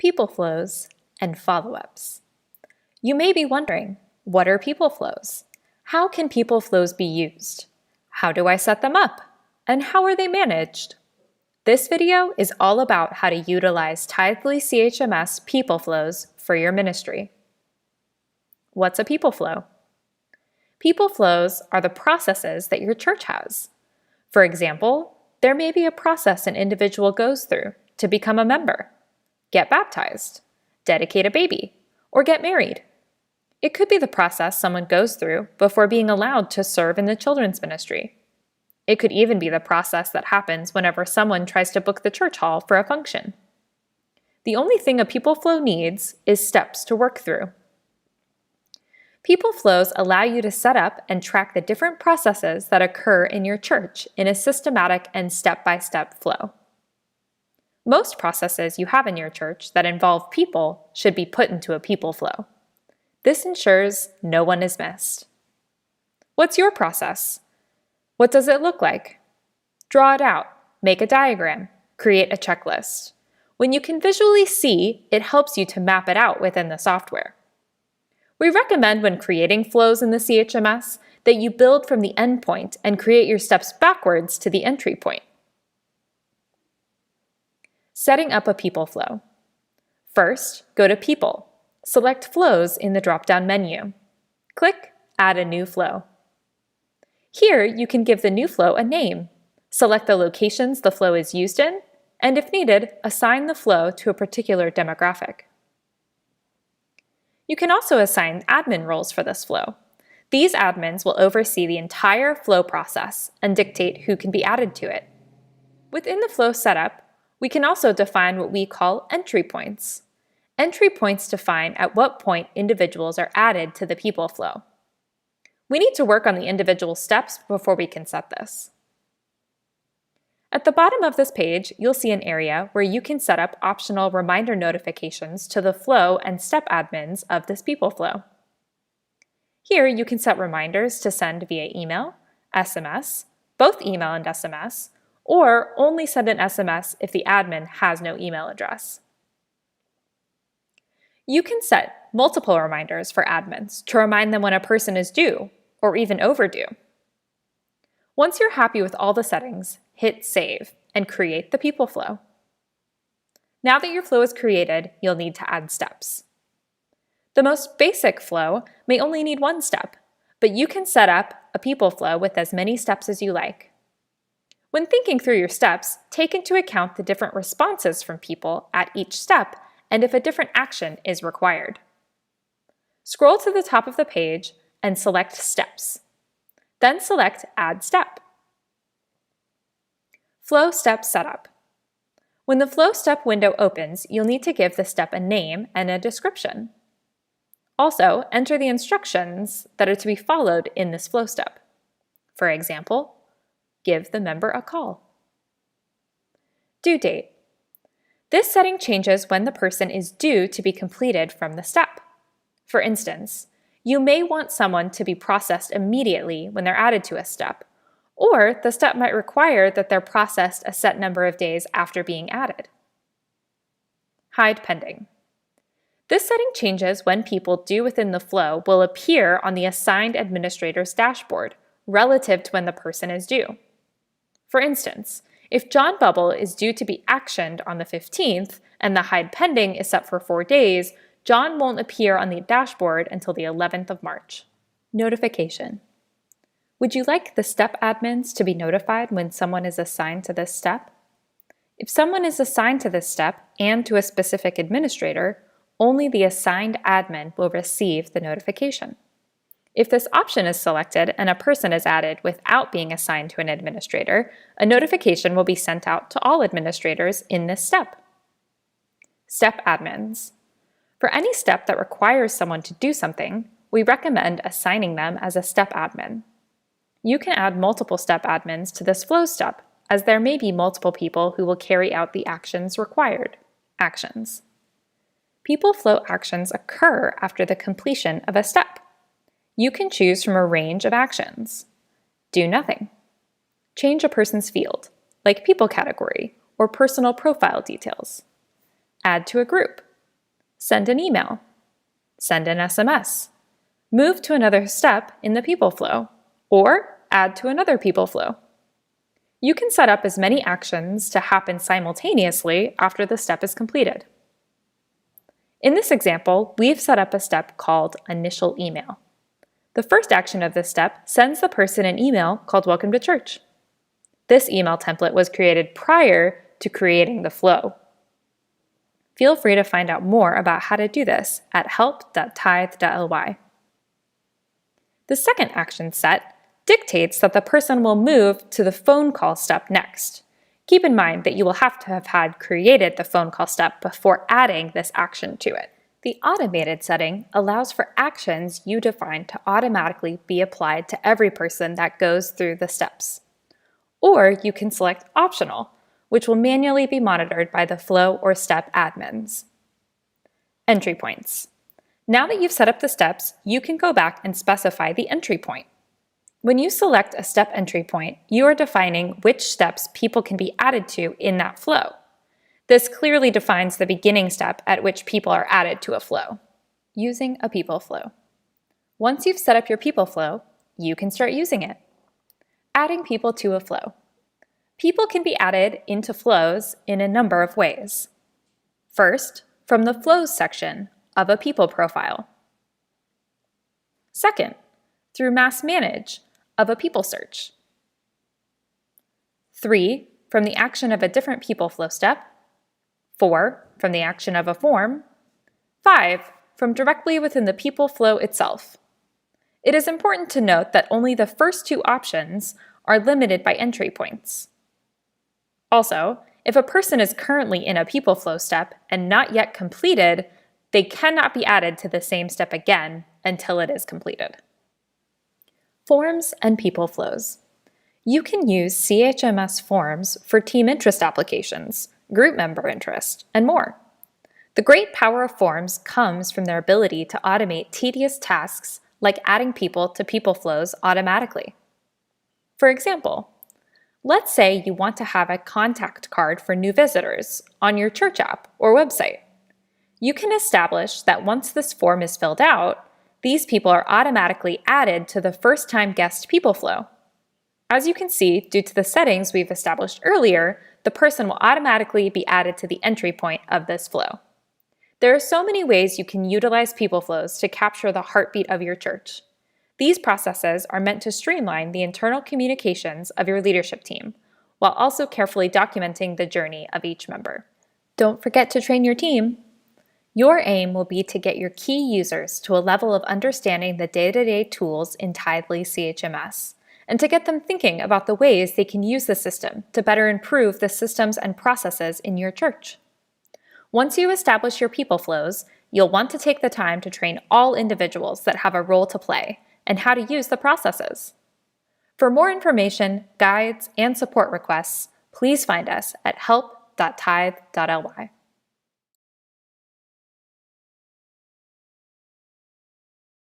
people flows, and follow-ups. You may be wondering, what are people flows? How can people flows be used? How do I set them up? And how are they managed? This video is all about how to utilize Tithely CHMS people flows for your ministry. What's a people flow? People flows are the processes that your church has. For example, there may be a process an individual goes through to become a member, get baptized, dedicate a baby, or get married. It could be the process someone goes through before being allowed to serve in the children's ministry. It could even be the process that happens whenever someone tries to book the church hall for a function. The only thing a people flow needs is steps to work through. People flows allow you to set up and track the different processes that occur in your church in a systematic and step-by-step flow. Most processes you have in your church that involve people should be put into a people flow. This ensures no one is missed. What's your process? What does it look like? Draw it out, make a diagram, create a checklist. When you can visually see, it helps you to map it out within the software. We recommend when creating flows in the CHMS that you build from the endpoint and create your steps backwards to the entry point. Setting up a people flow. First, go to People. Select Flows in the drop-down menu. Click Add a new flow. Here, you can give the new flow a name, select the locations the flow is used in, and if needed, assign the flow to a particular demographic. You can also assign admin roles for this flow. These admins will oversee the entire flow process and dictate who can be added to it. Within the flow setup, we can also define what we call entry points. Entry points define at what point individuals are added to the people flow. We need to work on the individual steps before we can set this. At the bottom of this page, you'll see an area where you can set up optional reminder notifications to the flow and step admins of this people flow. Here, you can set reminders to send via email, SMS, both email and SMS, or only send an SMS if the admin has no email address. You can set multiple reminders for admins to remind them when a person is due or even overdue. Once you're happy with all the settings, hit Save and create the people flow. Now that your flow is created, you'll need to add steps. The most basic flow may only need one step, but you can set up a people flow with as many steps as you like. When thinking through your steps, take into account the different responses from people at each step and if a different action is required. Scroll to the top of the page and select Steps. Then select Add Step. Flow Step Setup. When the Flow Step window opens, you'll need to give the step a name and a description. Also, enter the instructions that are to be followed in this flow step. For example, give the member a call. Due date. This setting changes when the person is due to be completed from the step. For instance, you may want someone to be processed immediately when they're added to a step, or the step might require that they're processed a set number of days after being added. Hide pending. This setting changes when people due within the flow will appear on the assigned administrator's dashboard relative to when the person is due. For instance, if John Bubble is due to be actioned on the 15th and the hide pending is set for 4 days, John won't appear on the dashboard until the 11th of March. Notification. Would you like the step admins to be notified when someone is assigned to this step? If someone is assigned to this step and to a specific administrator, only the assigned admin will receive the notification. If this option is selected and a person is added without being assigned to an administrator, a notification will be sent out to all administrators in this step. Step admins. For any step that requires someone to do something, we recommend assigning them as a step admin. You can add multiple step admins to this flow step, as there may be multiple people who will carry out the actions required. Actions. People flow actions occur after the completion of a step. You can choose from a range of actions. Do nothing. Change a person's field, like people category or personal profile details. Add to a group, send an email, send an SMS, move to another step in the people flow, or add to another people flow. You can set up as many actions to happen simultaneously after the step is completed. In this example, we've set up a step called Initial Email. The first action of this step sends the person an email called Welcome to Church. This email template was created prior to creating the flow. Feel free to find out more about how to do this at help.tithe.ly. The second action set dictates that the person will move to the phone call step next. Keep in mind that you will have to have had created the phone call step before adding this action to it. The automated setting allows for actions you define to automatically be applied to every person that goes through the steps. Or you can select optional, which will manually be monitored by the flow or step admins. Entry points. Now that you've set up the steps, you can go back and specify the entry point. When you select a step entry point, you are defining which steps people can be added to in that flow. This clearly defines the beginning step at which people are added to a flow. Using a people flow. Once you've set up your people flow, you can start using it. Adding people to a flow. People can be added into flows in a number of ways. First, from the Flows section of a people profile. Second, through Mass Manage of a people search. 3, from the action of a different people flow step. 4, from the action of a form. 5, from directly within the people flow itself. It is important to note that only the first 2 options are limited by entry points. Also, if a person is currently in a people flow step and not yet completed, they cannot be added to the same step again until it is completed. Forms and people flows. You can use CHMS forms for team interest applications, group member interest, and more. The great power of forms comes from their ability to automate tedious tasks like adding people to people flows automatically. For example, let's say you want to have a contact card for new visitors on your church app or website. You can establish that once this form is filled out, these people are automatically added to the first-time guest people flow. As you can see, due to the settings we've established earlier, the person will automatically be added to the entry point of this flow. There are so many ways you can utilize people flows to capture the heartbeat of your church. These processes are meant to streamline the internal communications of your leadership team, while also carefully documenting the journey of each member. Don't forget to train your team. Your aim will be to get your key users to a level of understanding the day-to-day tools in Tithely CHMS, and to get them thinking about the ways they can use the system to better improve the systems and processes in your church. Once you establish your people flows, you'll want to take the time to train all individuals that have a role to play and how to use the processes. For more information, guides, and support requests, please find us at help.tithe.ly.